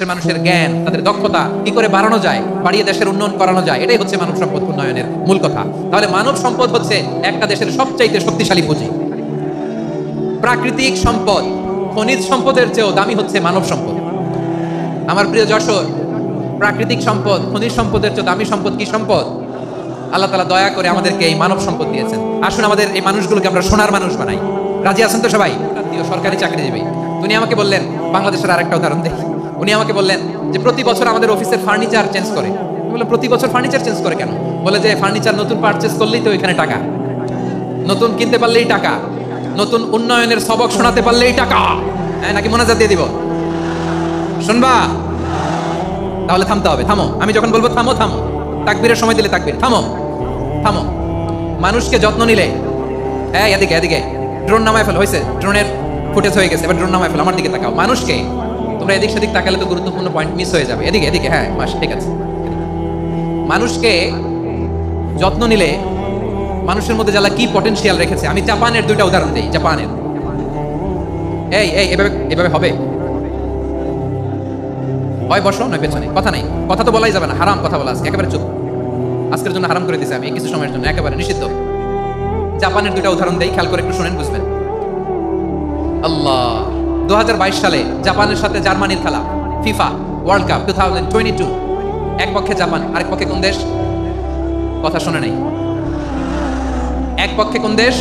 মানুষের জ্ঞান, তাদের দক্ষতা কি করে বাড়ানো যায়, বাড়িয়ে দেশের উন্নয়ন করানো যায়, এটাই হচ্ছে মানব সম্পদ উন্নয়নের মূল কথা। তাহলে মানব সম্পদ হচ্ছে একটা দেশের সবচাইতে শক্তিশালী পুঁজি। প্রাকৃতিক সম্পদ, খনিজ সম্পদের চেয়েও দামি হচ্ছে মানব সম্পদ। আমার প্রিয় যশোর, প্রাকৃতিক সম্পদ, খনিজ সম্পদের চেয়ে দামি সম্পদ কি সম্পদ? আল্লাহ তাআলা দয়া করে আমাদেরকে এই মানব সম্পদ দিয়েছেন। আসুন আমাদের এই মানুষগুলোকে আমরা সোনার মানুষ বানাই। রাজি আছেন তো সবাই? সরকারি চাকরিজীবী। উনি আমাকে বললেন, বাংলাদেশের আরেকটা উদাহরণ দেখি। উনি আমাকে বললেন যে প্রতি বছর আমাদের অফিসের ফার্নিচার চেঞ্জ করে। আমি বললাম প্রতি বছর ফার্নিচার চেঞ্জ করে কেন? বলে যে ফার্নিচার নতুন পারচেজ করলেই তো ওইখানে টাকা, নতুন কিনতে পারলেই টাকা, নতুন উন্নয়নের সবক শোনাতে পারলেই টাকা। হ্যাঁ, নাকি মোনাজাত দিয়ে দিব? শুনবা? তাহলে থামতে হবে। থামো, আমি যখন বলবো থামো থামো, তাকবীরের সময় দিলে তাকবীর। থামো থামো। মানুষকে যত্ন নিলে, হ্যাঁ এদিকে এদিকে, ড্রোন নামায় ফেল। হয়েছে, ড্রোনের ফুটেজ হয়ে গেছে, এবার ড্রোন নামায় ফেল। আমার দিকে তাকাও। মানুষকে, তোমরা এদিক সেদিক তাকালে তো গুরুত্বপূর্ণ পয়েন্ট মিস হয়ে যাবে। এদিকে এদিকে, হ্যাঁ বাস, ঠিক আছে। মানুষকে যত্ন নিলে মানুষের মধ্যে যারা কি পটেনশিয়াল রেখেছে। আমি জাপানের দুইটা উদাহরণ দিই। জাপানের, এই এই এভাবে এভাবে হবে? হয় বসো নয় পেছনে, কথা নাই। কথা তো বলাই যাবে না, হারাম কথা বলা। আজকে একেবারে চুপ। আজকের জন্য হারাম করে দিয়েছি আমি, কিছু সময়ের জন্য একেবারে নিষিদ্ধ। জাপানের দুইটা উদাহরণ দেই, খেয়াল করে একটু শুনেন, বুঝবেন। আল্লাহ, 2022 সালে জাপানের সাথে জার্মানির খেলা, ফিফা ওয়ার্ল্ড কাপ 2022। এক পক্ষে জাপান, আরেক পক্ষে কোন দেশ? কথা শুনে নাই। এক পক্ষে কোন দেশ,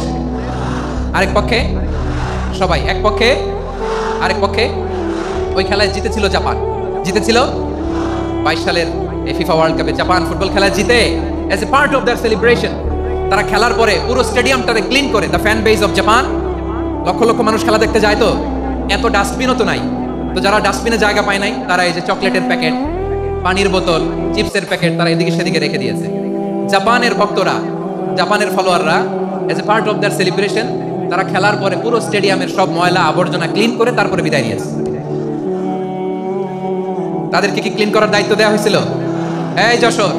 আরেক পক্ষে সবাই। এক পক্ষে, আরেক পক্ষে। ওই খেলায় জিতেছিল জাপান। জিতেছিল 22 সালের এই ফিফা ওয়ার্ল্ড কাপে জাপান ফুটবল খেলায় জিতে। As a part of their celebration, তারা খেলার পরে পুরো স্টেডিয়ামটারে ক্লিন করে। The fan base of Japan, lakh lakh মানুষ খেলা দেখতে যায়। তো এত ডাস্টবিনও তো নাই। তো যারা ডাস্টবিনে জায়গা পায় নাই, তারা এই যে চকলেটের প্যাকেট, পানির বোতল, চিপসের প্যাকেট তারা এদিকে সেদিকে রেখে দিয়েছে। জাপানের ভক্তরা, জাপানের ফলোয়াররা, as a part of their celebration, তারা খেলার পরে পুরো স্টেডিয়ামের সব ময়লা আবর্জনা ক্লিন করে তারপরে বিদায় নিয়েছে। তাদেরকে কি ক্লিন করার দায়িত্ব দেওয়া হয়েছিল? এই যশোর,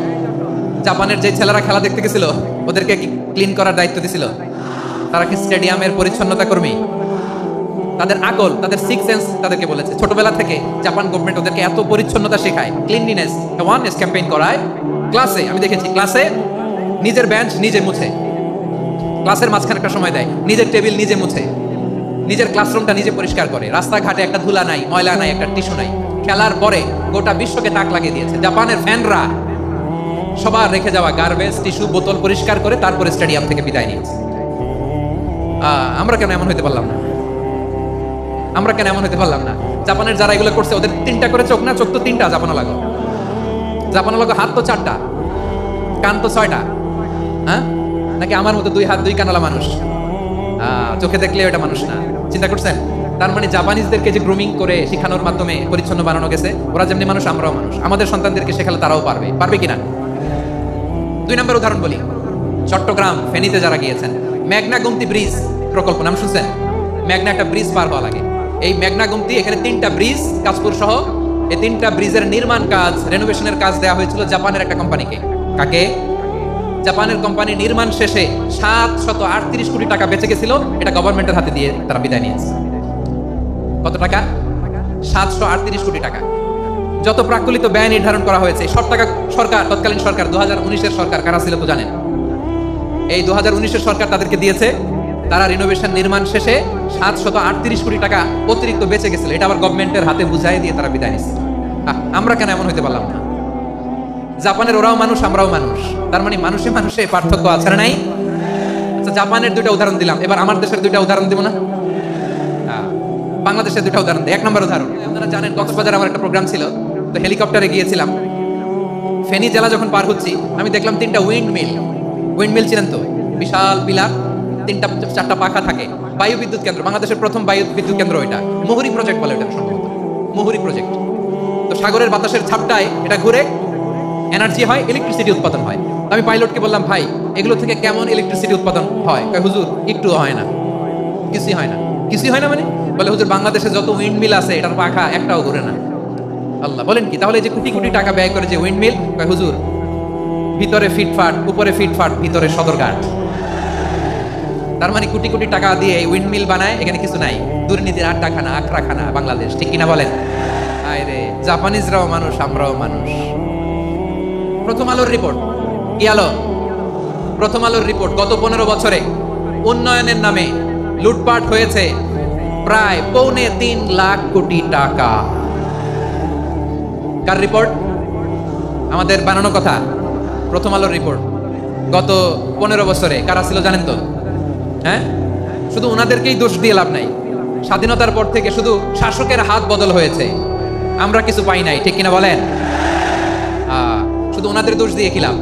জাপানের যে ছেলেরা খেলা দেখতে গেছিল, ওদেরকে কি ক্লিন করার দায়িত্ব দিছিল? তারা কি স্টেডিয়ামের পরিচ্ছন্নতা কর্মী? তাদের আকল, তাদের সিক্স সেন্স তাদেরকে বলেছে। ছোটবেলা থেকে জাপান গভর্নমেন্ট ওদেরকে এত পরিচ্ছন্নতা শেখায়, ক্লিনলিনেস অ্যাওয়ারনেস ক্যাম্পেইন করায়। ক্লাসে আমি দেখেছি, ক্লাসে নিজের বেঞ্চ নিজে মুছে, ক্লাসের মাঝখানে একটা সময় দেয়, নিজের টেবিল নিজে মুছে, নিজের ক্লাসরুমটা নিজে পরিষ্কার করে। রাস্তাঘাটে একটা ধুলা নাই, ময়লা নাই, একটা টিস্যু নাই। খেলার পরে গোটা বিশ্বকে তাক লাগিয়ে দিয়েছে। জাপানের ফ্যানরা সবার রেখে যাওয়া গার্বেজ, টিস্যু, বোতল পরিষ্কার করে তারপরে স্টেডিয়াম থেকে বিদায় নিয়েছে। আমরা কেন এমন হইতে পারলাম না? আমরা কেন এমন হইতে পারলাম না? জাপানের যারা এগুলো করছে, ওদের 3টা করে চোখ না? চোখ তো 3টা, জাপানো লাগো। জাপানো লাগো, হাত তো 4টা, কান তো 6টা। হ্যাঁ, নাকি আমার মতো 2 হাত 2 কানওয়ালা মানুষ? চোখে দেখলে ওটা মানুষ না। চিন্তা করছেন? তার মানে জাপানিজদেরকে যে গ্রুমিং করে শিখানোর মাধ্যমে পরিচ্ছন্ন বানানো গেছে। ওরা যেমনি মানুষ, আমরাও মানুষ। আমাদের সন্তানদেরকে শেখালে তারাও পারবে। পারবে কিনা? 2 নম্বর উদাহরণ বলি। চট্টগ্রাম ফেনীতে যারা গিয়েছেন, মেঘনা গুমতি ব্রিজ প্রকল্প নাম শুনছেন? মেঘনা একটা ব্রিজ পার হওয়া লাগে। এই মেঘনা গুমতি, এখানে 3টা ব্রিজ, কাশপুর সহ এই 3টা ব্রিজের নির্মাণ কাজ, রেনোভেশনের কাজ দেওয়া হয়েছিল জাপানের একটা কোম্পানিকে। কাকে? জাপানের কোম্পানি। নির্মাণ শেষে 738 কোটি টাকা বেঁচে গেছিল। এটা গভর্নমেন্টের হাতে দিয়ে তারা বিদায় নিয়েছে। কত টাকা? 738 কোটি টাকা। যত প্রাক্কলিত ব্যয় নির্ধারণ করা হয়েছে, সব টাকা সরকার, তৎকালীন সরকার, 2019-এর সরকার, কারা ছিল তো জানেন? এই 2019-এর সরকার তাদেরকে দিয়েছে। তারা রিনোভেশন নির্মাণ শেষে 738 কোটি টাকা অতিরিক্ত বেঁচে গেছিল। এটা আবার গভর্নমেন্টের হাতে বুঝাই দিয়ে তারা বিদায় নিচ্ছে। আমরা কেন এমন হইতে পারলাম না? জাপানের ওরাও মানুষ, আমরাও মানুষ। তার মানে মানুষে মানুষে পার্থক্য আছে না নাই? আচ্ছা, জাপানের 2টা উদাহরণ দিলাম, এবার আমার দেশের 2টা উদাহরণ দিব না? বাংলাদেশের 2টা উদাহরণ দিই। 1 নম্বর উদাহরণ, আপনারা জানেন কক্সবাজারে আমার একটা প্রোগ্রাম ছিল, তো হেলিকপ্টারে গিয়েছিলাম। ফেনী জেলা যখন পার হচ্ছি, আমি দেখলাম 3টা উইন্ড মিল। উইন্ড মিল চিনেন তো? বিশাল পিলার, 3টা 4টা পাখা থাকে। বায়ু বিদ্যুৎ কেন্দ্র, বাংলাদেশের প্রথম বায়ু বিদ্যুৎ কেন্দ্র এটা। মুহুরী প্রজেক্ট বলে এটা সম্ভবত, মুহুরী প্রজেক্ট। তো সাগরের বাতাসের ঝাপটায় এটা ঘুরে এনার্জি হয়, ইলেকট্রিসিটি উৎপাদন হয়। আমি পাইলটকে বললাম, ভাই এগুলো থেকে কেমন ইলেকট্রিসিটি উৎপাদন হয়? কয়, হুজুর একটু হয় না। কিছুই হয় না? কিছুই হয় না মানে? বলে, হুজুর বাংলাদেশে যত উইন্ড মিল আছে, এটার পাখা একটাও ঘুরে না। আল্লাহ, বলেন কি? তাহলে যে কোটি কোটি টাকা ব্যয় করে যে উইন্ড মিল, কয় হুজুর ভিতরে ফিটফাট, উপরে ফিটফাট, ভিতরে সদরঘাট। তার মানে কোটি কোটি টাকা দিয়ে এই উইন্ড মিল বানায়, এখানে কিছু নাই। দুর্নীতির আড্ডাখানা, আখড়াখানা বাংলাদেশ। ঠিক কিনা বলেন? আয় রে। জাপানিজরাও মানুষ, আমরাও মানুষ। প্রথম আলোর রিপোর্ট কি আলো? প্রথম আলোর রিপোর্ট, গত 15 বছরে উন্নয়নের নামে লুটপাট হয়েছে প্রায় 3.25 লাখ কোটি টাকা। কার রিপোর্ট? আমাদের বানানো কথা। প্রথম আলোর রিপোর্ট। গত 15 বছরে কারা ছিল জানেন তো? হ্যাঁ, শুধু ওনাদেরকেই দোষ দিয়ে লাভ নাই। স্বাধীনতার পর থেকে শুধু শাসকের হাত বদল হয়েছে, আমরা কিছু পাই নাই, ঠিক কিনা বলেন? শুধু ওনাদের দোষ দিয়ে কি লাভ?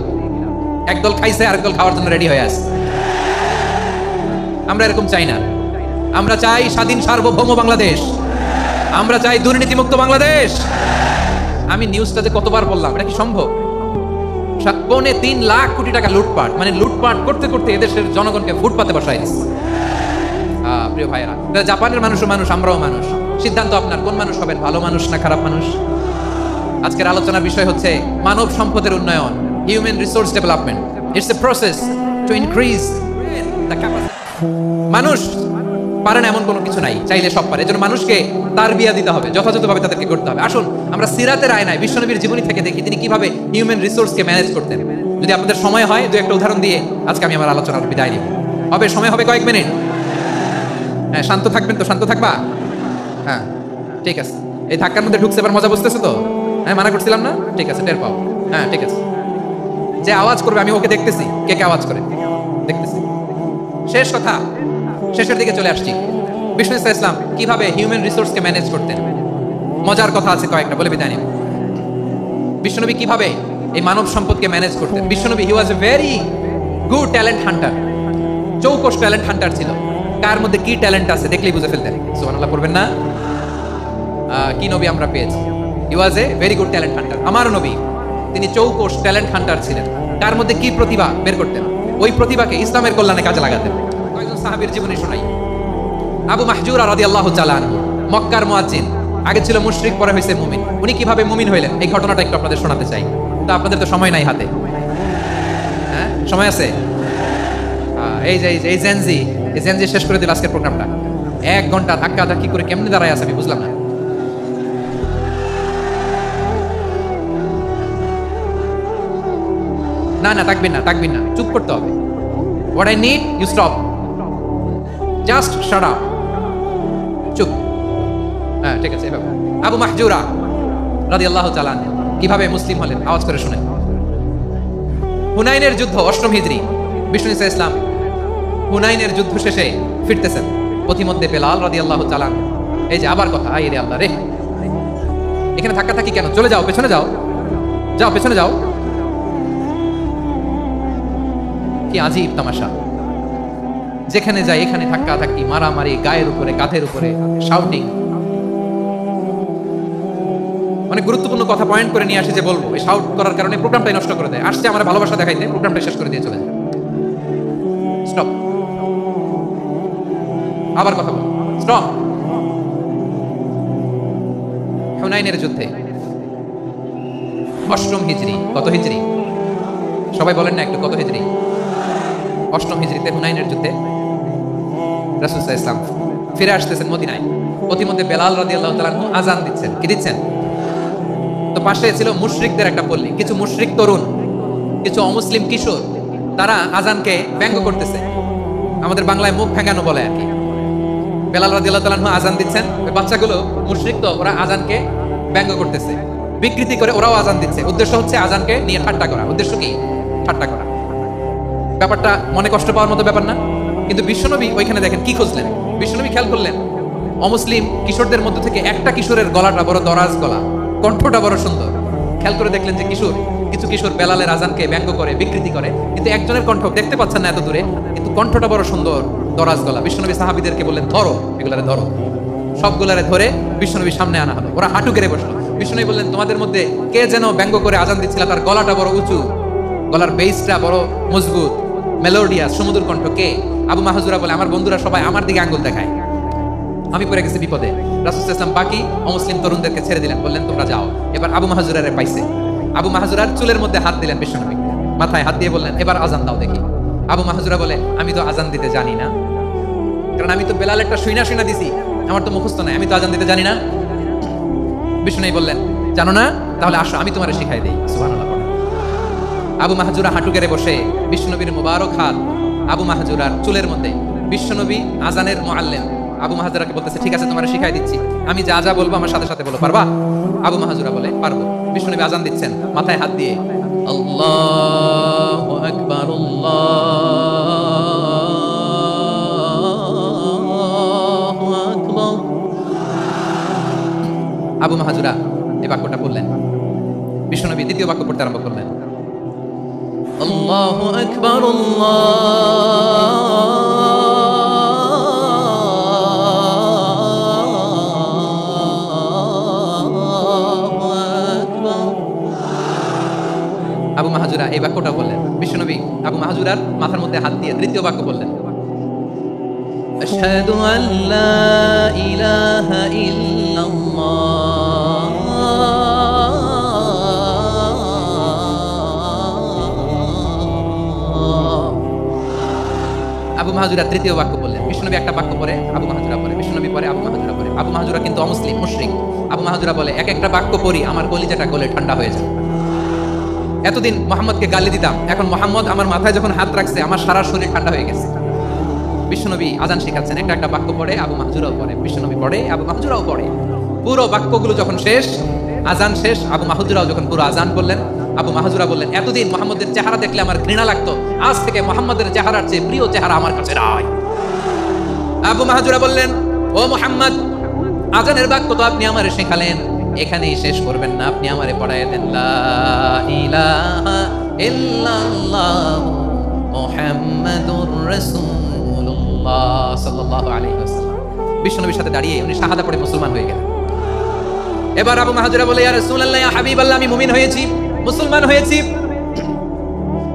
একদল খাইছে আর একদল খাওয়ার জন্য রেডি হয়ে আছে। আমরা এরকম চাই না। আমরা চাই স্বাধীন সার্বভৌম বাংলাদেশ। আমরা চাই দুর্নীতিমুক্ত বাংলাদেশ। আমি নিউজটাতে কতবার বললাম, এটা কি সম্ভব? 3.25 লাখ কোটি টাকা লুটপাট, মানে লুটপাট করতে করতে এদেশের জনগণকে ফুটপাতে বসাই দিচ্ছে। প্রিয় ভাইয়েরা, জাপানের মানুষও মানুষ, আমরাও মানুষ। সিদ্ধান্ত আপনার, কোন মানুষ হবেন, ভালো মানুষ না খারাপ মানুষ? আজকের আলোচনার বিষয় হচ্ছে মানব সম্পদের উন্নয়ন, human resource development. It's a process to increase the capacity. মানুষ পারে না এমন কোনো কিছু নাই, চাইলে সব পারে। এজন্য মানুষকে তারবিয়া দিতে হবে, যথাযথভাবে তাদেরকে করতে হবে। আসুন আমরা সিরাতের আয়নায় বিশ্বনবীর জীবনী থেকে দেখি তিনি কিভাবে হিউম্যান রিসোর্সকে ম্যানেজ করতেন। যদি আপনাদের সময় হয়, দু একটা উদাহরণ দিয়ে আজকে আমি আমার আলোচনার বিদায় নিব। হবে সময় হবে কয়েক মিনিট। হ্যাঁ, শান্ত থাকবেন তো? শান্ত থাকবা? হ্যাঁ, ঠিক আছে। এই ধাক্কার মধ্যে ঢুকছে, এবার মজা বুঝতেছো তো? হ্যাঁ, মানা করছিলাম না? ঠিক আছে, টের পাও। হ্যাঁ, ঠিক আছে। যে আওয়াজ করবে আমি ওকে দেখতেছি, কে কে আওয়াজ করে দেখতেছি। শেষ কথা, শেষের দিকে চলে আসছি। বিষ্ণু ইসলাম কিভাবে হিউম্যান রিসোর্সকে ম্যানেজ করতেন, মজার কথা আছে কয়েকটা, বলে বিদায় নিব। বিশ্বনবী কিভাবে এই মানব সম্পদকে ম্যানেজ করতেন। বিশ্বনবী he was a very good talent hunter, চৌকস ট্যালেন্ট হান্টার ছিল। কার মধ্যে কি ট্যালেন্ট আছে দেখলেই বুঝে ফেলতেন। সুবহানাল্লাহ পড়বেন না? কি নবী আমরা পেয়েছি? He was a very good talent hunter. আমার নবী তিনি চৌকস ট্যালেন্ট হান্টার ছিলেন। কার মধ্যে কি প্রতিভা বের করতেন, ওই প্রতিভাকে ইসলামের কল্যাণে কাজে লাগাতেন। কয়েকজন সাহাবীর জীবনী শোনাই। আবু মাহজুরা রাদিয়াল্লাহু তাআলা আনহু, মক্কার মুয়াজ্জিন, আগে ছিল মুশরিক, পরে হয়েছে মুমিন। উনি কিভাবে মুমিন হইলেন এই ঘটনাটা একটু আপনাদের শোনাতে চাই। তো আপনাদের তো সময় নাই হাতে। হ্যাঁ, সময় আছে? এই জেনজি শেষ করে দিল আজকের প্রোগ্রামটা। 1 ঘন্টা ধাক্কা ধাক্কি করে কেমনে দাঁড়ায় আছে আমি বুঝলাম না। না না, তাকবির না, চুপ করতে হবে। What I need, you stop. Just shut up. চুপ। হ্যাঁ, ঠিক আছে। এভাবে আবু মাহজুরা রাদিয়াল্লাহু তাআলা আনহু কিভাবে মুসলিম হলেন আওয়াজ করে শুনেন। হুনাইনের যুদ্ধ, 8ম হিজরি। বিষ্ণু ইসলাম হুনাইনের যুদ্ধ শেষে ফিরতেছেন। পথিমধ্যে বেলাল রাদিয়াল্লাহু তাআলা আনহু, এই যে আবার কথা, আই রে আল্লাহ রে, এখানে ধাক্কা থাকি কেন? চলে যাও, পেছনে যাও, যাও পেছনে যাও। কি আজীব তামাশা! যেখানে যায় এখানে ধাক্কা ধাক্কি, মারামারি, গায়ের উপরে, কাঁধের উপরে, শাউটিং। অনেক গুরুত্বপূর্ণ কথা পয়েন্ট করে নিয়ে আসে যে বলবো, এই শাউট করার কারণে প্রোগ্রামটাই নষ্ট করে দেয়। আসছে আমার ভালোবাসা দেখাইতে, প্রোগ্রামটা শেষ করে দিয়ে চলে যায়। স্টপ। আবার কথা বল, স্টপ। হুনাইনের যুদ্ধে 8ম হিজরি। কত হিজরি? সবাই বলেন না একটু, কত হিজরি? 8ম হিজরিতে হুনাইনের যুদ্ধে রাসূল সাল্লাল্লাহু আলাইহি ওয়াসাল্লাম ফিরে আসতেছেন মদিনায়। পথিমধ্যে বেলাল রাদিয়াল্লাহু তাআলা আনহু আযান দিচ্ছেন। কি দিচ্ছেন? তো পাশে ছিল মুশরিকদের একটা পল্লী, কিছু মুশরিক তরুণ, কিছু অমুসলিম কিশোর, তারা আযানকে ব্যঙ্গ করতেছে। আমাদের বাংলায় মুখ ভেঙানো বলে আর কি। বেলাল রাদিয়াল্লাহু তাআলা আনহু আযান দিচ্ছেন, ওই বাচ্চাগুলো মুশরিক, তো ওরা আযানকে ব্যঙ্গ করতেছে, বিকৃতি করে ওরাও আযান দিচ্ছে। উদ্দেশ্য হচ্ছে আযানকে নিয়ে ঠাট্টা করা। উদ্দেশ্য কি? ঠাট্টা করা। ব্যাপারটা মনে কষ্ট পাওয়ার মতো ব্যাপার না? কিন্তু বিশ্বনবী ওইখানে দেখেন কি খুঁজলেন। বিশ্বনবী খেয়াল করলেন অমুসলিম কিশোরদের মধ্যে থেকে একটা কিশোরের গলাটা বড় দরাজ গলা, কণ্ঠটা বড় সুন্দর। খেয়াল করে দেখলেন যে কিছু কিশোর বেলালের আযানকে ব্যঙ্গ করে, বিকৃতি করে, কিন্তু একজনের কণ্ঠ দেখতে পাচ্ছেন না এত দূরে, কিন্তু কণ্ঠটা বড় সুন্দর, দরাজ গলা। বিশ্বনবী সাহাবীদেরকে বললেন, ধরো এগুলারে, ধরো। সবগুলারে ধরে বিশ্বনবীর সামনে আনা হলো। ওরা হাঁটু গেড়ে বসলো। বিশ্বনবী বললেন, তোমাদের মধ্যে কে যেন ব্যঙ্গ করে আযান দিচ্ছিল, তার গলাটা বড় উঁচু, গলার বেসটা বড় মজবুত, মেলোডিয়াস, সুমধুর কণ্ঠ, কে? আবু মাহজুরা বলে, আমার বন্ধুরা সবাই আমার দিকে আঙ্গুল দেখায়, আমি পড়ে গেছি বিপদে। রাসূল সাল্লাল্লাহু আলাইহি ওয়াসাল্লাম বাকি অমুসলিম তরুণদেরকে ছেড়ে দিলেন, বললেন তোমরা যাও। এবার আবু মাহজুরারে পাইছে। আবু মাহজুরার চুলের মধ্যে হাত দিলেন বিশ্বনবী, মাথায় হাত দিয়ে বললেন, এবার আযান দাও দেখি। আবু মাহজুরা বলে, আমি তো আযান দিতে জানি না, কারণ আমি তো বেলাল একটা শুইনা দিছি, আমার তো মুখস্থ নাই, আমি তো আযান দিতে জানি না। বিশ্বনবী বললেন, জানো না? তাহলে আসো আমি তোমারে শিখাই দেই। সুবহানাল্লাহ। আবু মাহজুরা হাঁটু গেড়ে বসে বিশ্বনবীর মুবারক হাত আবু মাহজুরার চুলের মধ্যে। বিশ্বনবী আজানের মুআল্লিম আবু মাহজুরাকে বলতেছে, ঠিক আছে তোমারে শিখাই দিচ্ছি, আমি যা যা বলবো আমার সাথে সাথে বলো, পারবা? আবু মাহজুরা বলে, পারবো। বিশ্বনবী আজান দিচ্ছেন, মাথায় হাত দিয়ে আল্লাহু আকবার, আল্লাহু আকবার। আবু মাহজুরা এই বাক্যটা বললেন। বিশ্বনবী দ্বিতীয় বাক্য পড়তে আরম্ভ করলেন, আল্লাহু আকবার, আবু মাহজুরা এই বাক্যটা বললেন। বিশ্বনবী আবু মাহজুরার মাথার মধ্যে হাত দিয়ে তৃতীয় বাক্য বললেন, আশহাদু আল্লা ইলাহা ইল্লাল্লাহ। আবু মাহজুরা তৃতীয় বাক্য বললেন। বিশ্বনবী একটা বাক্য পরে আবু মাহজুরা পড়ে, বিশ্বনবী পরে আবু মাহজুরা পড়ে। আবু মাহজুরা কিন্তু অমুসলিম, মুশরিক। আবু মাহজুরা বলে, এক একটা বাক্য পড়ি আমার কলিজাটা গলে ঠান্ডা হয়ে যায়। এতদিন মোহাম্মদকে গালি দিতাম, এখন মোহাম্মদ আমার মাথায় যখন হাত রাখছে আমার সারা শরীর ঠান্ডা হয়ে গেছে। বিশ্বনবী আজান শেখাচ্ছেন, একটা একটা বাক্য পড়ে আবু মাহজুরাও পড়ে, বিশ্বনবী পড়ে, আবু মাহজুরাও পড়ে। পুরো বাক্যগুলো যখন শেষ, আজান শেষ, আবু মাহজুরাও যখন পুরো আজান বললেন, আবু মাহজুরা বললেন, এতদিন মোহাম্মদের চেহারা দেখলে আমার ঘৃণা লাগতো, আজ থেকে মোহাম্মদের চেহারার চেয়ে প্রিয় চেহারা আমার কাছে নাই। আবু মাহজুরা বললেন, ও মুহাম্মদ, আজানের বাক্য তো আপনি আমারে শেখালেন, এখানেই শেষ করবেন না, আপনি আমারে পড়ায় দেন লা ইলাহা ইল্লাল্লাহ মুহাম্মাদুর রাসূলুল্লাহ সাল্লাল্লাহু আলাইহি ওয়াসাল্লাম। বিশ্বনবীর সাথে দাঁড়িয়ে উনি শাহাদা পড়ে মুসলমান হয়ে গেলেন। এবার আবু মাহজুরা বলে, ইয়া রাসূলুল্লাহ, ইয়া হাবিবাল্লাহ, আমি মুমিন হয়েছি, মুসলমান হয়েছি,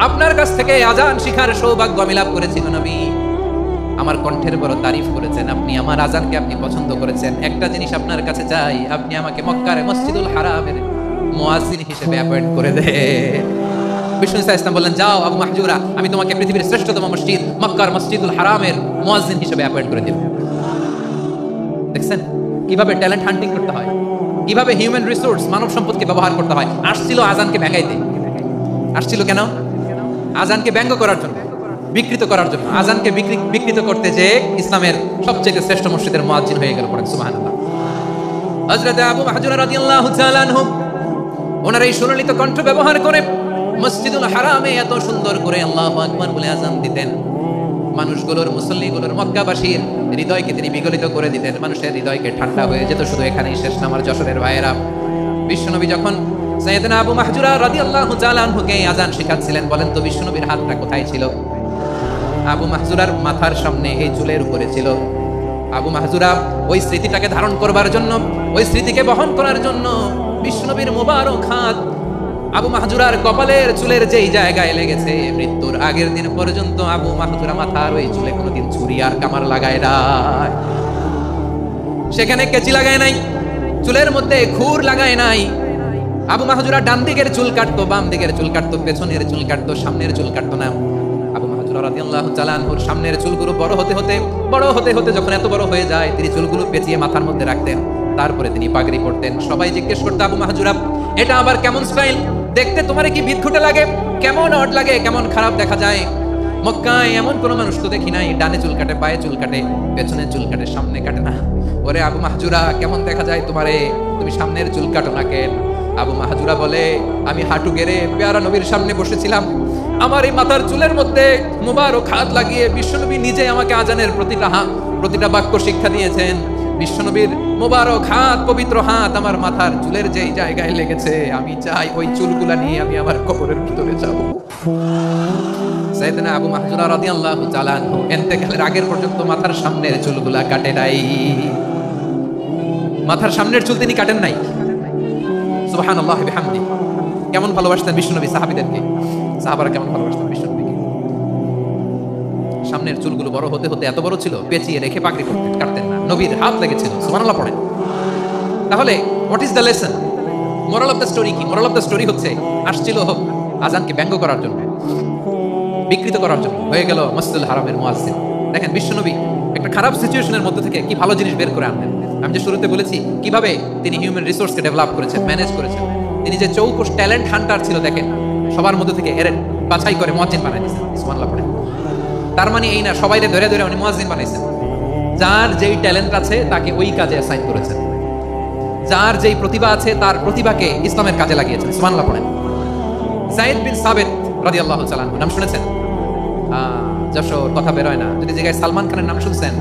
আপনার কাছ থেকে আজান শিখার সৌভাগ্য আমি লাভ করেছি গো নবী। আমার কণ্ঠের বড় তারিফ করেছেন আপনি, আমার আজানকে আপনি পছন্দ করেছেন। একটা জিনিস আপনার কাছে চাই, আপনি আমাকে মক্কার মসজিদুল হারামের মুয়াজ্জিন হিসেবে অ্যাপয়েন্ট করে দেন। বিষ্ণু ইসলাম বললেন, যাও আবু মাহজুরা, আমি তোমাকে পৃথিবীর শ্রেষ্ঠতম মসজিদ মক্কার মসজিদুল হারামের মুয়াজ্জিন হিসেবে অ্যাপয়েন্ট করে দেব। দেখছেন কিভাবে ট্যালেন্ট হান্টিং করতে হয়, কিভাবে হিউম্যান রিসোর্স মানব সম্পদকে ব্যবহার করতে হয়। আসছিল আজানকে ভেঙাইতে, আসছিল কেন? আজানকে ব্যঙ্গ করার জন্য, বিকৃত করার জন্য। আজানকে বিকৃত করতে যে ইসলামের সবচেয়ে শ্রেষ্ঠ মসজিদের মুয়াজ্জিন হয়ে গেল। পড়েন সুবহানাল্লাহ। হযরত আবু মাহজুরা রাদিয়াল্লাহু তাআলা আনহু ওনার এই সুললিত কণ্ঠ ব্যবহার করে মসজিদুল হারামে এত সুন্দর করে আল্লাহু আকবার বলে আজান দিতেন। মানুষগুলোর, মুসল্লিগুলোর, মক্কাবাসীর হৃদয়কে তিনি বিগলিত করে দিতেন, মানুষের হৃদয়কে ঠান্ডা হয়ে যেত। শুধু এখানেই শেষ না আমার যশোরের ভাইয়েরা, বিশ্বনবী যখন সাইয়েদনা আবু মাহজুরা রাদিয়াল্লাহু তাআলা আনহুকে আজান শেখাচ্ছিলেন, বলেন তো বিশ্বনবীর হাতটা কোথায় ছিল? আবু মাহজুরার মাথার সামনে, এই চুলের উপরে ছিল। আবু মাহজুরা ওই স্মৃতিটাকে ধারণ করবার জন্য, ওই স্মৃতিকে বহন করার জন্য বিশ্বনবীর মুবারক হাত আবু মাহজুরার কপালের চুলের যেই জায়গায় লেগেছে, মৃত্যুর আগের দিন পর্যন্ত আবু মাহজুরা মাথার ওই চুলে কোনোদিন ছুরি আর কামার লাগায় নাই, সেখানে কেচি লাগায় নাই, চুলের মধ্যে খুর লাগায় নাই। আবু মাহজুরা ডান দিকের চুল কাটতো, বাম দিকের চুল কাটতো, পেছনের চুল কাটতো, সামনের চুল কাটতো না। আবু মাহজুরা রাদিয়াল্লাহু তাআলা আনহুর সামনের চুলগুলো বড় হতে হতে যখন এত বড় হয়ে যায়, তিনি চুলগুলো পেঁচিয়ে মাথার মধ্যে রাখতেন। তারপরে তিনি পাগড়ি পরতেন। সবাই জিজ্ঞেস করতো, আবু মাহজুরা, এটা আবার কেমন স্টাইল? দেখতে তোমার কি বিদঘুটে লাগে? কেমন অড লাগে? কেমন খারাপ দেখা যায়? মক্কায় এমন কোন মানুষ তো দেখি নাই, ডানে চুল কাটে, পায়ে চুল কাটে, পেছনে চুল কাটে, সামনে কাটে না। ওরে আবু মাহজুরা, কেমন দেখা যায় তোমারে? তুমি সামনের চুল কাটো না কেন? আবু মাহজুরা বলে, আমি হাঁটু গেড়ে পেয়ারা নবীর সামনে বসেছিলাম, আমার এই মাথার চুলের মধ্যে মুবারক হাত লাগিয়ে বিশ্বনবী নিজে আমাকে আজানের প্রতিটা বাক্য শিক্ষা দিয়েছেন। বিশ্বনবীর মুবারক হাত, পবিত্র হাত আমার মাথার চুলের যেই জায়গায় লেগেছে, আমি চাই ওই চুলগুলা নিয়ে আমি আমার কবরের ভিতরে যাব। সাইয়েদনা আবু মাহজুরা রাদিয়াল্লাহু তাআলা আনহু ইন্তেকালের আগের পর্যন্ত মাথার সামনের চুলগুলা কাটে নাই। মাথার সামনের চুল তিনি কাটেন নাই। সুবহানাল্লাহি বিহামদি। কেমন ভালোবাসতেন বিশ্বনবী সাহাবীদেরকে, সাহাবারা কেমন ভালোবাসতেন বিশ্বনবীকে। সামনের চুলগুলো বড় হতে হতে এত বড় ছিল, পেঁচিয়ে রেখে পাগড়ি করতেন, কাটতেন না। নবীর হাত লেগেছিল। সুবহানাল্লাহ পড়েন। তাহলে what is the lesson? Moral of the story কি? মোরাল অফ দ্য স্টোরি হচ্ছে, আসছিল আজানকে ব্যঙ্গ করার জন্য, বিকৃত করার জন্য, হয়ে গেল মসজিদুল হারামের মুয়াজ্জিন। দেখেন বিশ্বনবী একটা খারাপ সিচুয়েশনের মধ্যে থেকে কি ভালো জিনিস বের করে আনলেন। আমি যে শুরুতে বলেছি কিভাবে তিনি হিউম্যান রিসোর্সকে ডেভেলপ করেছেন, ম্যানেজ করেছেন। তিনি যে চৌকস ট্যালেন্ট হান্টার ছিল, দেখেন সবার মধ্যে থেকে এর বাছাই করে মুয়াজ্জিন বানাই দিয়েছেন। সুবহানাল্লাহ পড়ে। তার মানে এই না সবাইরে ধরে ধরে উনি মুয়াজ্জিন বানাইছেন। যার যেই ট্যালেন্ট আছে তাকে ওই কাজে অ্যাসাইন করেছেন, যার যেই প্রতিভা আছে তার প্রতিভাকে ইসলামের কাজে লাগিয়েছেন। সুবহানাল্লাহ পড়েন। যায়েদ বিন সাবিত রাদিয়াল্লাহু তাআলা আনহু নাম শুনেছেন? যশোর কথা বের হয় না। যদি জায়গায় সালমান খানের নাম শুনছেন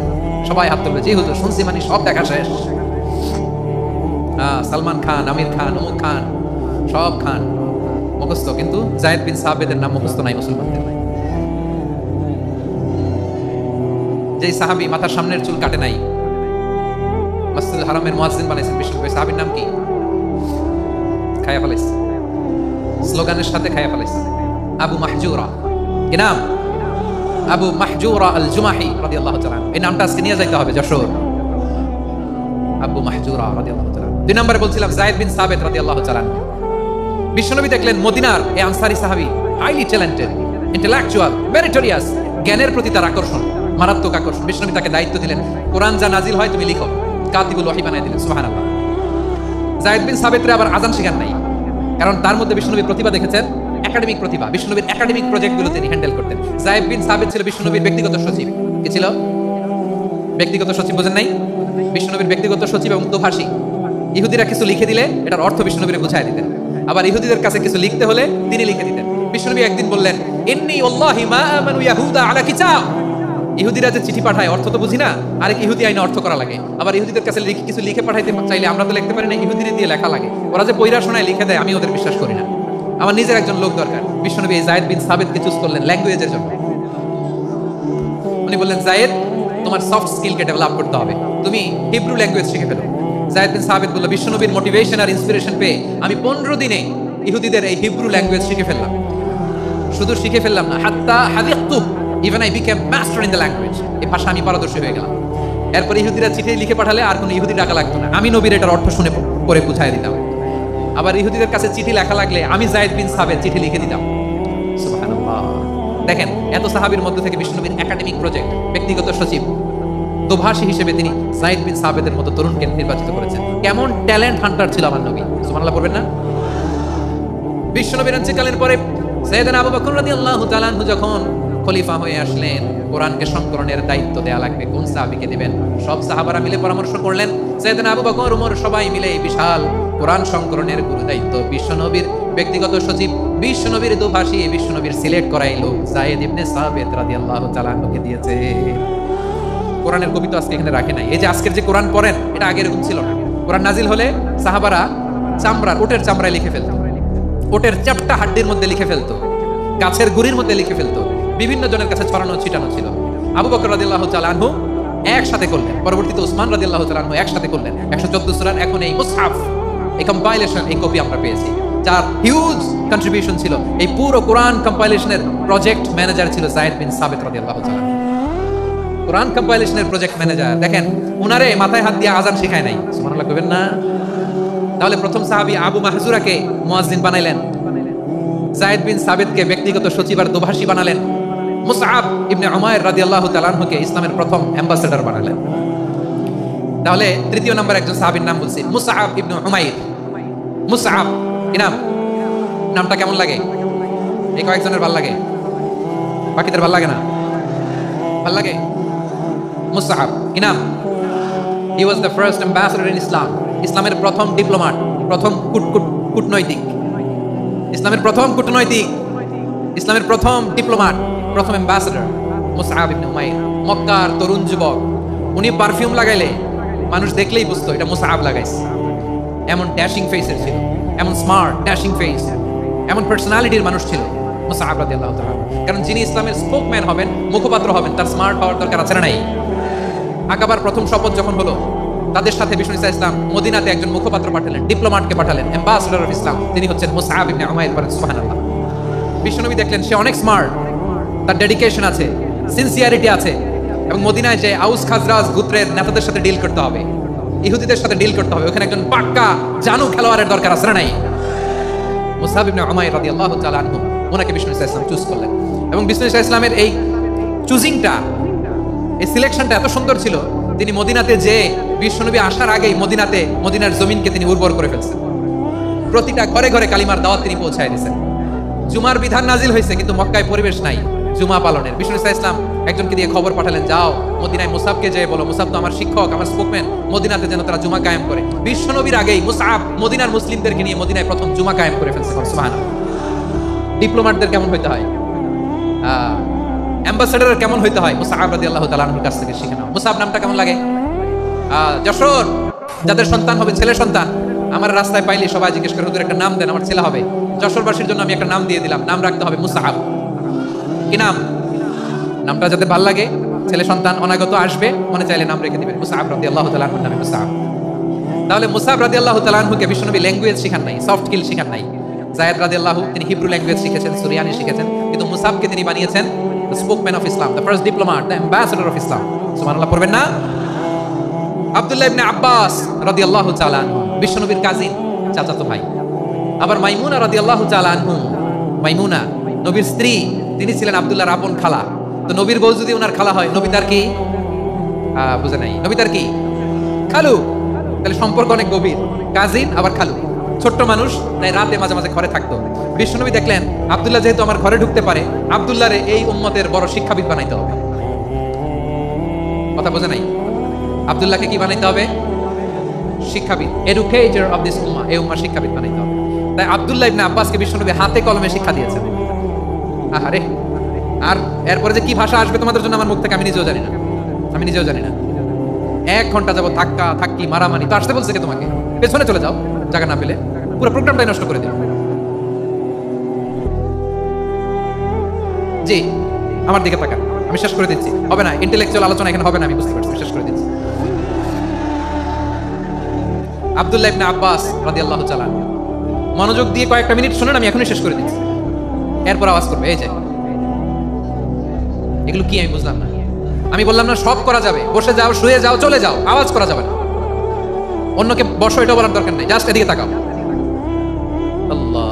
সবাই হাত তুলবে, জি হুজুর শুনছি, মানে সব দেখা শেষ। সালমান খান, আমির খান, অমুক খান, সব খান মুখস্থ, কিন্তু যায়েদ বিন সাবিতের নাম মুখস্থ নাই মুসলমানদের। যেই সাহাবী মাথার সামনের চুল কাটে নাই, মসজিদুল হারামের মুয়াজ্জিন বানাইছেন বিশ্বনবী, সাহাবীর নাম কি? খায়া ফেলাইছে, স্লোগানের সাথে খায়া ফেলাইছে। আবু মাহজুরা, কি নাম? আবু মাহজুরা আল জুমাহি রাদিয়াল্লাহু তাআলা। এই নামটা আজকে নিয়ে যাইতে হবে যশোর। আবু মাহজুরা রাদিয়াল্লাহু তাআলা। দুই নম্বরে বলছিলাম যায়েদ বিন সাবিত রাদিয়াল্লাহু তাআলা। বিশ্বনবী দেখলেন মদিনার এই আনসারী সাহাবী হাইলি ট্যালেন্টেড, ইন্টেলেকচুয়াল, মেরিটোরিয়াস, জ্ঞানের প্রতি তার আকর্ষণ, মারাত্মক আকর্ষণ। বিশ্বনবী তাকে দায়িত্ব দিলেন, কোরআন যা নাজিল হয় তুমি লিখো, কাতিবুল ওহী বানায় দিলেন। সুবহানাল্লাহ। যায়েদ বিন সাবিতরে আবার আযান শেখান নাই, কারণ তার মধ্যে বিশ্বনবী প্রতিভা দেখেছেন, একাডেমিক প্রতিভা। বিশ্বনবীর একাডেমিক প্রজেক্টগুলো তিনি হ্যান্ডেল করতেন। যায়েদ বিন সাবিত ছিল বিশ্বনবীর ব্যক্তিগত সচিব। কি ছিল? ব্যক্তিগত সচিব। বোঝেন নাই? বিশ্বনবীর ব্যক্তিগত সচিব এবং দোভাষী। ইহুদিরা কিছু লিখে দিলে এটার অর্থ বিশ্বনবীরে বুঝায় দিতেন, আবার ইহুদিদের কাছে কিছু লিখতে হলে তিনি লিখে দিতেন। বিশ্বনবী একদিন বললেন, ইন্নী ওয়াল্লাহি মা আমানু ইয়াহুদা আলা কিতাব। ইহুদিরা যে চিঠি পাঠায় অর্থ তো বুঝি না, আরেক ইহুদি আইনে অর্থ করা লাগে। আবার ইহুদিদের কাছে কিছু লিখে পাঠাইতে চাইলে আমরা তো লিখতে পারি না, ইহুদিরে দিয়ে লেখা লাগে। ওরা যে পয়রা শোনায় লিখে দেয়, আমি ওদের বিশ্বাস করি না। আমার নিজের একজন লোক দরকার। বিশ্বনবী এই যায়েদ বিন সাবিতকে চুজ করলেন ল্যাঙ্গুয়েজের জন্য। উনি বললেন, যায়েদ তোমার সফট স্কিলকে ডেভেলপ করতে হবে, তুমি হিব্রু ল্যাঙ্গুয়েজ শিখে ফেলো। যায়েদ বিন সাবিত বলল, বিশ্বনবীর মোটিভেশন আর ইন্সপিরেশন পেয়ে আমি 15 দিনে ইহুদিদের এই হিব্রু ল্যাঙ্গুয়েজ শিখে ফেললাম। শুধু শিখে ফেললাম না, হাত্তা হাদিকতু, even I became master in the language. এই ভাষা আমি পারদর্শী হয়ে গেলাম। এরপর ইহুদিরা চিঠি লিখে পাঠালে আর কোনো ইহুদি ডাকা লাগতো না, আমি নবীর এটার অর্থ শুনে পরে বুঝাই দিতাম। আবার ইহুদিদের কাছে চিঠি লেখা লাগলে আমি যায়েদ বিন সাবিত চিঠি লিখে দিতাম। সুবহানাল্লাহ। দেখেন এত সাহাবীর মধ্যে থেকে বিশ্বনবীর একাডেমিক প্রজেক্ট, ব্যক্তিগত সচিব, দোভাষী হিসেবে তিনি যায়েদ বিন সাবিতের মতো তরুণকে নির্বাচিত করেছেন। কেমন ট্যালেন্ট হান্টার ছিল আমার নবী। সুবহানাল্লাহ পড়বেন না? বিশ্বনবীর ইন্তেকালের পরে সাইয়েদনা আবু বকর রাদিয়াল্লাহু তাআলা আনহু যখন খলিফা হয়ে আসলেন, কোরআনকে সংকলনের দায়িত্ব দেয়া লাগবে, কোন সাহাবীকে দিবেন? সব সাহাবারা মিলে পরামর্শ করলেন। সাইয়েদনা আবু বকর, ওমর সবাই মিলে এই বিশাল কোরআন সংকলনের গুরু দায়িত্ব বিশ্বনবীর ব্যক্তিগত সচিব, বিশ্বনবীর দোভাষী, বিশ্বনবীর সিলেক্ট করাই লোক যায়েদ ইবনে সাবিত রাদিয়াল্লাহু তাআলা আনহুকে দিয়েছে। কোরআনের কবি তো আজকে এখানে রাখে নাই। এই যে আজকের যে কোরআন পড়েন, এটা আগে এরকম ছিল না। কোরআন নাজিল হলে সাহাবারা চামড়ার, ওটের চামড়ায় লিখে ফেলতো, ওটের চ্যাপ্টা হাড্ডির মধ্যে লিখে ফেলতো, গাছের গুড়ির মধ্যে লিখে ফেলতো, বিভিন্ন জনের কাছে ছড়ানো ছিটানো ছিল। আবু বকর রাদিয়াল্লাহু তাআলা আনহু একসাথে করলেন, পরবর্তীতে উসমান রাদিয়াল্লাহু তাআলা আনহু একসাথে করলেন। 114 সূরার এখন এই মুসহাফ, এই কম্পাইলেশন, এই কপি আমরা পেয়েছি, যার হিউজ কন্ট্রিবিউশন ছিল। এই পুরো কোরআন কম্পাইলেশনের প্রজেক্ট ম্যানেজার ছিল যায়েদ বিন সাবিত রাদিয়াল্লাহু তাআলা। কোরআন কম্পাইলেশনের প্রজেক্ট ম্যানেজার, দেখেন উনারে মাথায় হাত দিয়ে আযান শেখায় নাই। সুবহানাল্লাহ কইবেন না? তাহলে প্রথম সাহাবী আবু মাহজুরাকে মুয়াজ্জিন বানাইলেন, যায়েদ বিন সাবিতকে ব্যক্তিগত সচিব আর দোভাষী বানালেন, মুসআব ইবনে উমাইর রাদিয়াল্লাহু তাআলা আনহুকে ইসলামের প্রথম অ্যাম্বাসেডর বানালেন। তাহলে তৃতীয় নাম্বার একজন সাহাবীর নাম বলছি, মুসআব ইবনে উমাইর। মুসআব কি নাম? নামটা কেমন লাগে? এই কয়েকজনের ভালো লাগে, বাকিদের ভালো লাগে না? ভালো লাগে? মুসআব কি নাম? He was the first ambassador in Islam. ইসলামের প্রথম ডিপ্লোম্যাট, প্রথম কূটনৈতিক, ইসলামের প্রথম কূটনৈতিক, ইসলামের প্রথম ডিপ্লোম্যাট, প্রথম অ্যাম্বাসেডর মুসআব ইবনে উমাইর। মক্কার তরুণ যুবক, উনি পারফিউম লাগাইলে মানুষ দেখলেই বুঝতো এটা মুসআব লাগাইছে। এমন ড্যাশিং ফেসের ছিল, এমন স্মার্ট ড্যাশিং ফেস, এমন পার্সোনালিটির মানুষ ছিল মুসআব রাদিয়াল্লাহু তাআলা। কারণ যিনি ইসলামের স্পোকম্যান হবেন, মুখপাত্র হবেন, তার স্মার্ট হওয়ার দরকার আছে না নাই? আকাবার প্রথম শপথ যখন হলো, তাদের সাথে বিষ্ণু ইসা ইসলাম মদিনাতে একজন মুখপাত্র পাঠালেন, ডিপ্লোম্যাটকে পাঠালেন, অ্যাম্বাসেডর অফ ইসলাম। তিনি হচ্ছেন মুসআব ইবনে উমাইর। সুবহানাল্লাহ। বিশ্বনবী দেখলেন সে অনেক স্মার্ট, তার ডেডিকেশন আছে, সিনসিয়ারিটি আছে, এবং মদিনায় যে আউস খাজরাজ গোত্রের নেতাদের সাথে ডিল করতে হবে, ইহুদিদের সাথে ডিল করতে হবে, ওখানে একজন পাক্কা জানু খেলোয়াড়ের দরকার আছে না নাই? মুসআব ইবনে উমাইর রাদিয়াল্লাহু তাআলা আনহু, ওনাকে বিষ্ণু ইসা ইসলাম চুজ করলেন। এবং বিষ্ণু ইসা ইসলামের এই চুজিংটা, এই সিলেকশনটা এত সুন্দর ছিল, তিনি মদিনাতে যে বিশ্বনবী আসার আগেই মদিনার জমিনকে তিনি উর্বর করে ফেলছেন। প্রতিটা ঘরে ঘরে কালিমার দাওয়াত তিনি পৌঁছায় দিয়েছেন। জুমার বিধান নাজিল হয়েছে, কিন্তু মক্কায় পরিবেশ নাই জুমা পালনের। বিষ্ণু ইসলাম একজনকে দিয়ে খবর পাঠালেন, যাও মদিনায় মুসাবকে যেয়ে বলো, মুসাব তো আমার শিক্ষক, আমার স্পোকম্যান, মদিনাতে যেন তারা জুমা কায়েম করে। বিশ্বনবীর আগেই মুসাব মদিনার মুসলিমদেরকে নিয়ে মদিনায় প্রথম জুমা কায়েম করে ফেলছে। সুবহানাল্লাহ। ডিপ্লোম্যাটদের কেমন হইতে হয়, অ্যাম্বাসেডার কেমন হইতে হয়, মুসাব রাদিয়াল্লাহু তাআলা আনহুর কাছ থেকে শিখে নাও। মুসাব নামটা কেমন লাগে? যশোর যাদের সন্তান হবে, ছেলে সন্তান, আমার রাস্তায় পাইলে সবাই জিজ্ঞেস করে, হুজুর একটা নাম দেন, আমার ছেলে হবে। যশোরবাসীর জন্য আমি একটা নাম দিয়ে দিলাম, নাম রাখতে হবে মুসাব। কি নাম? নামটা যাতে ভালো লাগে, ছেলে সন্তান অনাগত আসবে, মনে চাইলে নাম রেখে দিবেন মুসাব রাদিয়াল্লাহু তাআলা আনহুর নামে মুসাব। তাহলে মুসাব রাদিয়াল্লাহু তাআলা আনহুকে বিশ্বনবী ল্যাঙ্গুয়েজ শিখান নাই, সফট স্কিল শিখান নাই। যায়েদ রাদিয়াল্লাহু তিনি হিব্রু ল্যাঙ্গুয়েজ শিখেছেন, সুরিয়ানি শিখেছেন, কিন্তু মুসাবকে তিনি বানিয়েছেন the spokesman of Islam, the first diplomat, the ambassador of Islam. সুবহানাল্লাহ পড়বেন না? আব্দুল্লাহ ইবনে আব্বাস রাদিয়াল্লাহু তাআলা আনহু বিশ্বনবীর কাজিন, চাচাতো ভাই। আবার মাইমুনা রাদিয়াল্লাহু তাআলা আনহু, মাইমুনা নবীর স্ত্রী, তিনি ছিলেন আব্দুল্লাহর আপন খালা। তো নবীর বউ যদি ওনার খালা হয়, নবী তার কি? বুঝে নাই, নবী তার কি? খালু। তাহলে সম্পর্ক অনেক গভীর, কাজিন আবার খালু। ছোট্ট মানুষ, তাই রাতে মাঝে মাঝে ঘরে থাকতো। বিশ্বনবী দেখলেন আব্দুল্লাহ যেহেতু আমার ঘরে ঢুকতে পারে, আব্দুল্লাহরে এই উম্মতের বড় শিক্ষাবিদ বানাইতে হবে। কথা বোঝে নাই? আব্দুল্লাহকে কি বানাইতে হবে? শিক্ষাবিদ, এডুকেটর অফ দিস উম্মাহ, এই উম্মার শিক্ষাবিদ বানাইতে হবে। তাই আব্দুল্লাহ ইবনে আব্বাসকে বিশ্বনবী হাতে কলমে শিক্ষা দিয়েছেন। আহারে, আর এরপরে যে কি ভাষা আসবে তোমাদের জন্য আমার মুখ থেকে আমি নিজেও জানি না। 1 ঘন্টা যাবো ধাক্কা ধাক্কি মারামারি। তো আসতে বলছে কে তোমাকে? পেছনে চলে যাও, জায়গা না পেলে। পুরো প্রোগ্রামটাই নষ্ট করে দিও। জি, আমার দিকে তাকান, আমি শেষ করে দিচ্ছি। হবে না, ইন্টেলেকচুয়াল আলোচনা এখানে হবে না, আমি বুঝতে পারছি, শেষ করে দিচ্ছি। আব্দুল্লাহ ইবনে আব্বাস রাদিয়াল্লাহু তাআলা, মনোযোগ দিয়ে কয়েকটা মিনিট শুনুন, আমি এখনই শেষ করে দিচ্ছি। এরপর আওয়াজ করবে, এই যে এগুলো কি আমি বুঝলাম না। আমি বললাম না সব করা যাবে, বসে যাও, শুয়ে যাও, চলে যাও, আওয়াজ করা যাবে না। অন্যকে বসো এটা বলার দরকার নেই, জাস্ট এদিকে তাকাও। আল্লাহ।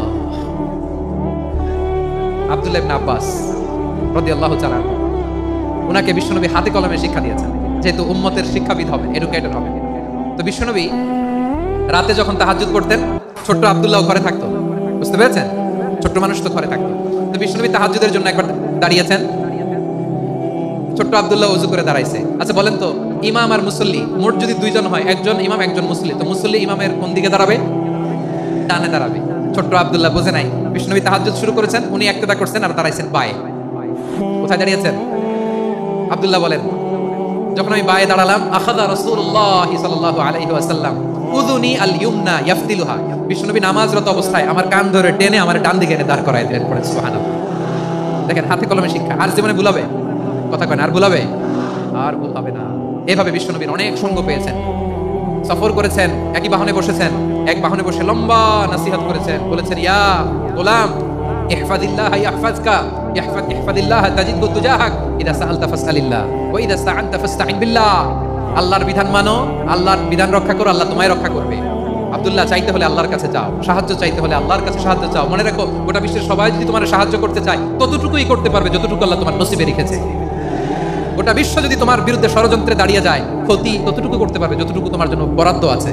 আব্দুল্লাহ ইবনে আব্বাস রাদিয়াল্লাহু তাআলা, উনাকে বিশ্বনবী হাতে কলমে শিক্ষা দিয়েছেন, যেহেতু উম্মতের শিক্ষাবিদ হবে, এডুকেটর হবে। তো বিশ্বনবী রাতে যখন তাহাজ্জুদ করতেন, ছোট্ট আব্দুল্লাহ ঘরে থাকতো। বুঝতে পেরেছেন? ছোট্ট মানুষ তো ঘরে থাকতো। তো বিশ্বনবী তাহাজ্জুদের জন্য একবার দাঁড়িয়েছেন, ছোট্ট আব্দুল্লাহ ওযু করে দাঁড়াইছে। আচ্ছা বলেন তো, ইমাম আর মুসল্লি মোট যদি 2 জন হয়, একজন ইমাম একজন মুসল্লি, তো মুসল্লি ইমামের কোন দিকে দাঁড়াবে? ডানে দাঁড়াবে। ছোট্ট আব্দুল্লাহ বোঝে নাই, বিশ্বনবী তাহাজ্জুদ শুরু করেছেন, উনি ইক্তেদা করছেন আর দাঁড়াইছেন বায়ে। কোথায় দাঁড়িয়েছেন? আব্দুল্লাহ বলেন, যখন আমি বায়ে দাঁড়ালাম, আখাযা রাসূলুল্লাহ সাল্লাল্লাহু আলাইহি ওয়াসাল্লাম উযুনি আল ইয়ুমনা ইয়াফতিলুহা, বিশ্বনবী নামাজরত অবস্থায় আমার কান ধরে টেনে আমার ডান দিকে এনে দাঁড় করায় দিলেন। পড়ে সুবহানাল্লাহ। দেখেন, হাতে কলমে শিক্ষা। আর জীবনে ভুলাবে? কথা কয় না, আর ভুলাবে? আর ভুল হবে না। এভাবে বিশ্বনবীর অনেক সঙ্গ পেয়েছেন, সফর করেছেন, একই বাহনে বসেছেন, এক বাহনে বসে লম্বা নসিহত করেছেন, বলেছেন, ইয়া গোলাম ইহফাজিল্লাহ ইয়াহফাজকা, ইহফাজিল্লাহ তাজিদহু তুজাহাক, ইযা সাআলতা ফাসআলিল্লাহ ওয়া ইযা ইসতাআনতা ফাসতাঈন বিল্লাহ। আল্লাহর বিধান মানো, আল্লাহর বিধান রক্ষা করো, আল্লাহ তোমায় রক্ষা করবে। আব্দুল্লাহ, চাইতে হলে আল্লাহর কাছে যাও, সাহায্য চাইতে হলে আল্লাহর কাছে সাহায্য চাও। মনে রাখো, গোটা বিশ্বের সবাই যদি তোমার সাহায্য করতে চায়, ততটুকুই করতে পারবে যতটুকু আল্লাহ তোমার নসিবে রেখেছে। গোটা বিশ্ব যদি তোমার বিরুদ্ধে ষড়যন্ত্রে দাঁড়িয়ে যায়, ক্ষতি ততটুকু করতে পারবে যতটুকু তোমার জন্য বরাদ্দ আছে,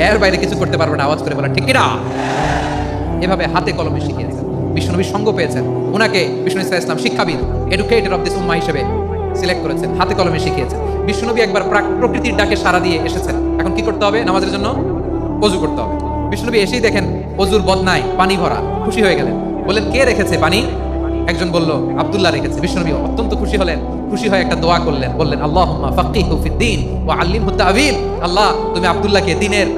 এর বাইরে কিছু করতে পারবে না। আওয়াজ করে বলেন ঠিক কিনা? এভাবে হাতে কলমে শিখিয়েছেন, বিশ্বনবীর সঙ্গ পেয়েছেন। উনাকে বিশ্বনবী সাল্লাল্লাহু আলাইহি ওয়াসাল্লাম শিক্ষাবিদ, এডুকেটর অফ দিস উম্মাহ হিসেবে সিলেক্ট করেছেন, হাতে কলমে শিখিয়েছেন। বিশ্বনবী একবার প্রকৃতির ডাকে সাড়া দিয়ে এসেছেন। এখন কি করতে হবে? নামাজের জন্য ওযু করতে হবে। বিশ্বনবী এসেই দেখেন ওযুর বদনায় পানি ভরা, খুশি হয়ে গেলেন। বললেন, কে রেখেছে পানি? একজন বলল, আব্দুল্লাহ রেখেছে। বিশ্বনবী অত্যন্ত খুশি হলেন, খুশি হয়ে একটা দোয়া করলেন, বললেন, আল্লাহুম্মা ফাক্কিহু ফিদ্দীন ওয়া আল্লিমহু তা'ওয়ীল। আল্লাহ, তুমি আব্দুল্লাহকে দ্বীনের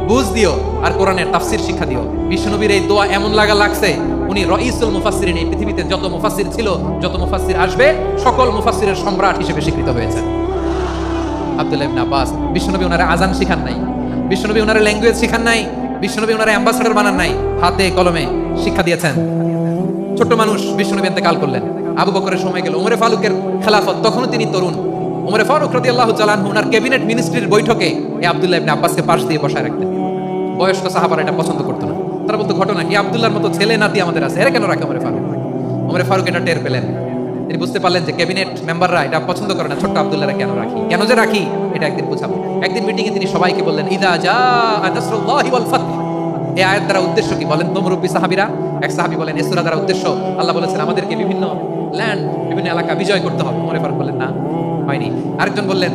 বুঝ দিও আর কোরআনের তাফসীর শিক্ষা দিও। বিশ্বনবীর এই দোয়া এমন লাগছে, উনি রাইসুল মুফাসসিরিন, এই পৃথিবীতে যত মুফাসসির ছিল, যত মুফাসসির আসবে, সকল মুফাসসিরের সম্রাট হিসেবে স্বীকৃত হয়েছেন আব্দুল্লাহ ইবনে আব্বাস। বিশ্বনবী ওনারে আযান শিখান নাই, বিশ্বনবী ওনারে ল্যাঙ্গুয়েজ শিখান নাই, বিশ্বনবী ওনারে অ্যাম্বাসেডর বানান নাই, হাতে কলমে শিক্ষা দিয়েছেন। ছোট্ট মানুষ, বিশ্বনবী ইন্তেকাল করলেন। আবু বকরের সময় গেল, ওমরে ফারুকের খেলাফত, তখনও তিনি তরুণ। ওমরে ফারুক রাদিয়াল্লাহু তাআলা আনহু ওনার ক্যাবিনেট মিনিস্ট্রির বৈঠকে এই আব্দুল্লাহ ইবনে আব্বাসকে পাশ দিয়ে বসায় রাখতেন। বয়স্ক সাহাবারা এটা পছন্দ করতো না। তারা বলতো, ঘটনা কি? আব্দুল্লাহর মতো ছেলে নাতি আমাদের আছে, এরা কেন রাখে ওমরে ফারুক? ওমরে ফারুক এটা টের পেলেন, তিনি বুঝতে পারলেন যে ক্যাবিনেট মেম্বাররা এটা পছন্দ করে না, ছোট্ট আব্দুল্লাহরা কেন রাখি, কেন যে রাখি এটা একদিন বুঝাবো। একদিন মিটিংয়ে তিনি সবাইকে বললেন, ইদা জাআ নাসরুল্লাহি ওয়াল ফাতহ। এই আয়াত দ্বারা উদ্দেশ্য কি বলেন তো মুরব্বী সাহাবীরা? এক সাহাবী বলেন এই সূরা দ্বারা উদ্দেশ্য আল্লাহ বলেছেন আমাদেরকে বিভিন্ন ল্যান্ড, বিভিন্ন এলাকা বিজয় করতে হবে। ওমর ফারুক বললেন না, হয়নি। আরেকজন বললেন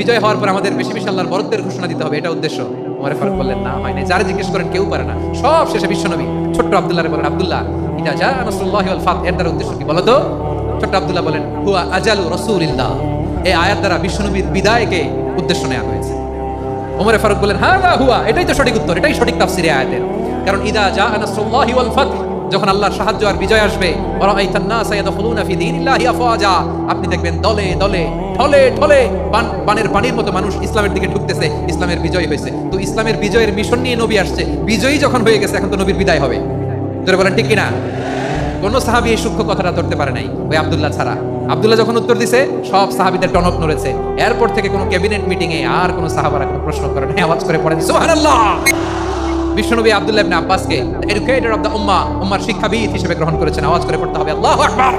বিজয় হওয়ার পর আমাদের বেশি বেশি আল্লাহর বরকতের ঘোষণা দিতে হবে, এটা উদ্দেশ্য। ওমর ফারুক বললেন না, হয়নি। যারা জিজ্ঞেস করেন কেউ পারে না। সব শেষে বিশ্বনবী ছোট্ট আব্দুল্লাহরে বলেন, আব্দুল্লাহ ইদা জাআ নাসরুল্লাহি ওয়াল ফাতহ এর দ্বারা উদ্দেশ্য কি বলো তো? ছোট্ট আব্দুল্লাহ বলেন, হুয়া আজালু রাসূলিল্লাহ। এই আয়াত দ্বারা বিশ্বনবীর বিদায়কে উদ্দেশ্য নেওয়া হয়েছে। ওমর ফারুক বলেন, হাযা হুয়া, এটাই তো সঠিক উত্তর, এটাই সঠিক তাফসীর আয়াতের। কারণ ইদা জাআ নাসরুল্লাহি ওয়াল ফাতহ, যখন আল্লাহর সাহায্য আর বিজয় আসবে, ওয়ারাআইতান নাসা ইয়াদখুলুনা ফি দীনিল্লাহি আফওয়াজা, আপনি দেখবেন দলে দলে ঢলে ঢলে বানের পানির মতো মানুষ ইসলামের দিকে ঢুকতেছে। ইসলামের বিজয় হয়েছে। তো ইসলামের বিজয়ের মিশন নিয়ে নবী আসছে, বিজয়ী যখন হয়ে গেছে এখন তো নবীর বিদায় হবে। তোরা বলেন ঠিক কিনা? কোন সাহাবী এই সূক্ষ্ম কথাটা ধরতে পারে নাই, ওই আব্দুল্লাহ ছাড়া। আব্দুল্লাহ যখন উত্তর দিছে সব সাহাবীদের টনক নড়েছে। এরপর থেকে কোনো ক্যাবিনেট মিটিং এ আর কোনো সাহাবারা কোনো প্রশ্ন করে নাই, আওয়াজ করে পড়েন সুবহানাল্লাহ। বিশ্বনবী আব্দুল্লাহ ইবনে আব্বাসকে এডুকেটর অফ দ্য উম্মাহ, উম্মার শিক্ষাবিদ হিসেবে গ্রহণ করেছেন। আওয়াজ করে পড়তে হবে আল্লাহু আকবার।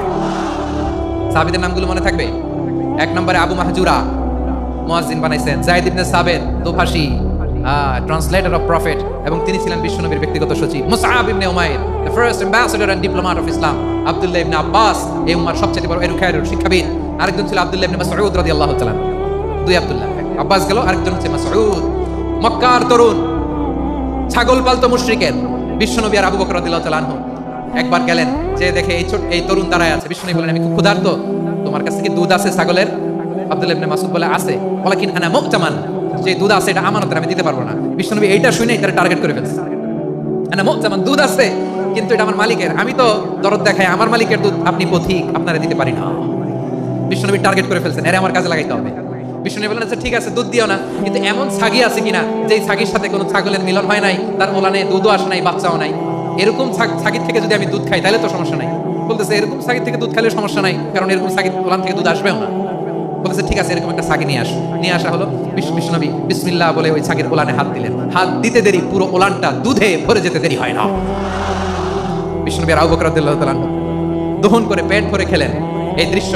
সাহাবীদের নামগুলো মনে থাকবে। এক নম্বরে আবু মাহজুরা, মুয়াজ্জিন বানাইছেন। যায়েদ ইবনে সাবিত, দোভাষী, ট্রান্সলেটর অফ প্রফেট, এবং তিনি ছিলেন বিশ্বনবীর ব্যক্তিগত সচিব। Musab ibn Umair, the first ambassador and diplomat of Islam. Abdullah ibn Abbas, এই উম্মার সবচেয়ে বড় এডুকেটর, শিক্ষাবিদ। আরেকজন ছিল আব্দুল্লাহ ইবনে মাসউদ রাদিয়াল্লাহু তাআলা। দুই আব্দুল্লাহ, আব্বাস গেল, আরেকজন হচ্ছে মাসউদ। মক্কার তরুণ, ছাগল পালতো মুশরিকের। বিশ্বনবী আর আবু বকর রাদিয়াল্লাহু তাআলা আনহু একবার গেলেন, যে দেখে এই তরুণ দাঁড়ায় আছে। বিশ্বনবী বলেন, আমি খুব ক্ষুধার্ত, তোমার কাছে কি দুধ আছে ছাগলের? আব্দুল্লাহ ইবনে মাসউদ বলে, আছে। ওয়ালাকিন আনা মু'তামান, যে দুধ আছে এটা আমানতের, আমি দিতে পারবো না। বিশ্বনবী এইটা শুনেই তার টার্গেট করে ফেলছে। আনা মু'তামান, দুধ আছে কিন্তু এটা আমার মালিকের, আমি তো দরদ দেখাই, আমার মালিকের দুধ আপনি পথিক, আপনারা দিতে পারি না। বিশ্বনবী টার্গেট করে ফেলছেন, এর আমার কাজে লাগাইতে হবে। বিশ্বনবী বলেন, আচ্ছা ঠিক আছে, দুধ দিও না, কিন্তু এমন ছাগি আছে কিনা যেই ছাগির সাথে কোনো ছাগলের মিলন হয় নাই, তার ওলানে দুধও আসে নাই, বাচ্চাও নাই, এরকম ছাগির থেকে যদি আমি দুধ খাই তাহলে তো সমস্যা নাই। বলতেছে এরকম ছাগির থেকে দুধ খাইলে সমস্যা নাই, কারণ এরকম ছাগির ওলান থেকে দুধ আসবেও না। বলতেছে ঠিক আছে, এরকম একটা ছাগি নিয়ে আসো। নিয়ে আসা হলো। বিশ্বনবী বিসমিল্লাহ বলে ওই ছাগির ওলানে হাত দিলেন। হাত দিতে দেরি, পুরো ওলানটা দুধে ভরে যেতে দেরি হয় না। বিশ্বনবী আর আবু বকর রাদিয়াল্লাহু তাআলা দহন করে পেট ভরে খেলেন। এই দৃশ্য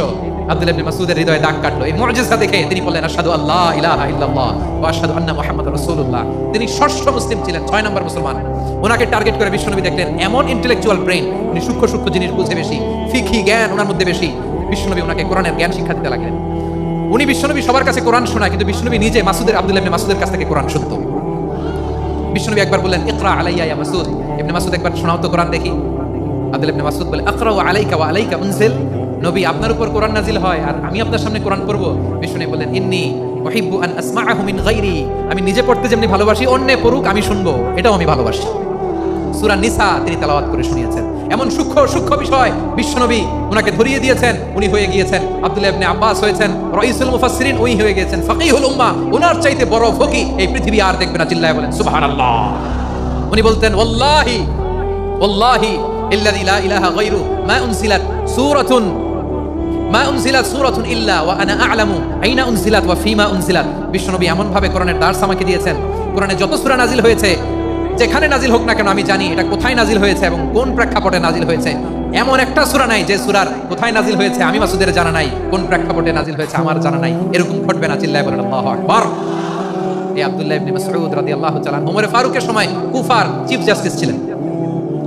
আব্দুল্লাহ ইবনে মাসউদের হৃদয়ে দাগ কাটলো। এই মুজিজা দেখে তিনি বললেন, আশহাদু আল্লা ইলাহা ইল্লাল্লাহ ওয়া আশহাদু আন্না মুহাম্মাদুর রাসূলুল্লাহ। তিনি ষষ্ঠ মুসলিম ছিলেন, 6 নম্বর মুসলমান। ওনাকে টার্গেট করে বিশ্বনবী দেখলেন এমন ইন্টেলেকচুয়াল ব্রেন, উনি সূক্ষ্ম সূক্ষ্ম জিনিস বুঝে বেশি, ফিকহি জ্ঞান ওনার মধ্যে বেশি। বিশ্বনবী ওনাকে কোরআনের জ্ঞান শিক্ষা দিতে লাগলেন। উনি বিশ্বনবী সবার কাছে কোরআন শোনায়, কিন্তু বিশ্বনবী নিজে আব্দুল্লাহ ইবনে মাসউদের কাছ থেকে কোরআন শুনতো। বিশ্বনবী একবার বললেন, ইকরা আলাইয়া ইয়া মাসউদ। ইবনে মাসউদ একবার শোনাও তো কোরআন দেখি। আব্দুল্লাহ ইবনে মাসউদ বলে, আকরাউ আলাইকা ওয়া আলাইকা উনজিল। নবী আপনার উপর কোরআন নাজিল হয় আর আমি আপনার সামনে কোরআন পড়বো? বিশ্বনবী বললেন, ইন্নী উহিব্বু আন আসমাআহু মিন গায়রি। আমি নিজে পড়তে যেমনি ভালোবাসি, অন্যে পড়ুক আমি শুনবো, এটাও আমি ভালোবাসি। সূরা নিসা তিনি তেলাওয়াত করে শুনিয়েছেন। এমন সূক্ষ্ম সূক্ষ্ম বিষয় বিশ্বনবী ওনাকে ধরিয়ে দিয়েছেন। উনি হয়ে গিয়েছেন, আব্দুল্লাহ ইবনে আব্বাস হয়েছেন রাইসুল মুফাসসিরিন, উনি হয়ে গিয়েছেন ফাকিহুল উম্মাহ। ওনার চাইতে বড় ফকি এই পৃথিবী আর দেখবে না। চিল্লায়ে বলেন সুবহানাল্লাহ। উনি বলতেন, ওয়াল্লাহি ওয়াল্লাহি ইল্লাযী লা ইলাহা গায়রু মা উনজিলাত সূরাতুন ইল্লা ওয়া আনা আ'লামু আইনা উনজিলাত ওয়া ফিমা উনজিলাত। বিশ্বনবী এমন ভাবে কোরআনের দার্স আমাকে দিয়েছেন, কোরআনে যত সূরা নাজিল হয়েছে, যেখানে নাজিল হোক না কেন আমি জানি এটা কোথায় নাজিল হয়েছে এবং কোন প্রেক্ষাপটে নাজিল হয়েছে। এমন একটা সূরা নাই যে সূরার কোথায় নাজিল হয়েছে আমি মাসুদের জানা নাই, কোন প্রেক্ষাপটে নাজিল হয়েছে আমার জানা নাই। এরকম ঘটবে না। চিল্লায়ে বলেন আল্লাহু আকবার। এই আব্দুল্লাহ ইবনে মাসউদ রাদিয়াল্লাহু তাআলা ওমর ফারুকের সময় কুফার চিফ জাস্টিস ছিলেন।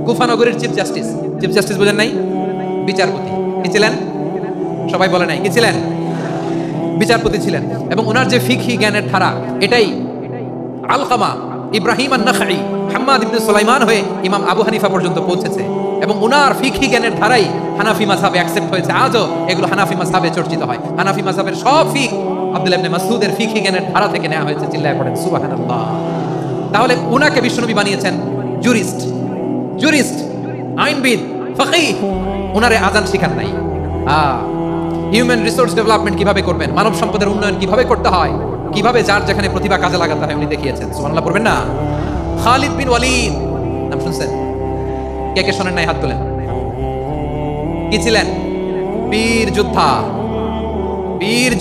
কুফা নগরীর চিফ জাস্টিস। চিফ জাস্টিস বুঝেন নাই? বিচারপতি। কি ছিলেন? সবাই বলে নাই, কি ছিলেন? বিচারপতি ছিলেন। এবং ওনার যে ফিকহি জ্ঞানের ধারা, এটাই আলকামা, ইব্রাহিম আন-নাখাই, হাম্মাদ ইবনে সুলাইমান হয়ে ইমাম আবু হানিফা পর্যন্ত পৌঁছেছে। এবং ওনার ফিকহি জ্ঞানের ধারাই হানাফি মাযহাবে অ্যাকসেপ্ট হয়েছে। আজও এগুলো হানাফি মাযহাবে চর্চিত হয়। হানাফি মাযহাবের সব ফিক আব্দুল্লাহ ইবনে মাসউদের ফিকহি জ্ঞানের ধারা থেকে নেওয়া হয়েছে। চিল্লায়ে পড়েন সুবহানাল্লাহ। তাহলে ওনাকে বিশ্বনবী বানিয়েছেন জুরিস্ট, আইনবিদ, ফাকিহ। ওনারে আযান শিখান নাই। হিউম্যান রিসোর্স ডেভেলপমেন্ট কিভাবে করবেন, মানব সম্পদের উন্নয়ন কিভাবে করতে হয়, কিভাবে যার যেখানে প্রতিভা কাজে লাগাতে হয় উনি দেখিয়েছেন। সুবহানাল্লাহ পড়বেন না? খালিদ বিন ওয়ালিদ নাম শুনছেন? কে কে শোনেন নাই? হাত তোলেন। কি ছিলেন? বীর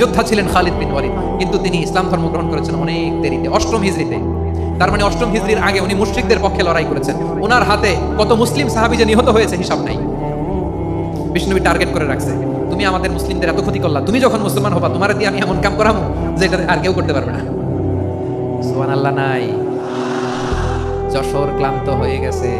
যোদ্ধা ছিলেন খালিদ বিন ওয়ালিদ। কিন্তু তিনি ইসলাম ধর্ম গ্রহণ করেছেন অনেক দেরিতে, 8ম হিজরিতে। তার মানে 8ম হিজরির আগে উনি মুশরিকদের পক্ষে লড়াই করেছেন। ওনার হাতে কত মুসলিম সাহাবী যে নিহত হয়েছে হিসাব নাই। বিষ্ণুবী টার্গেট করে রাখছে, তুমি আমাদের মুসলিমদের এত ক্ষতি করলা, তুমি যখন মুসলমান হবা তোমার দিয়ে আমি এমন কাম করামু যেটা আর কেউ করতে পারবে না। সুবহানাল্লাহ নাই। যশোর ক্লান্ত হয়ে গেছে,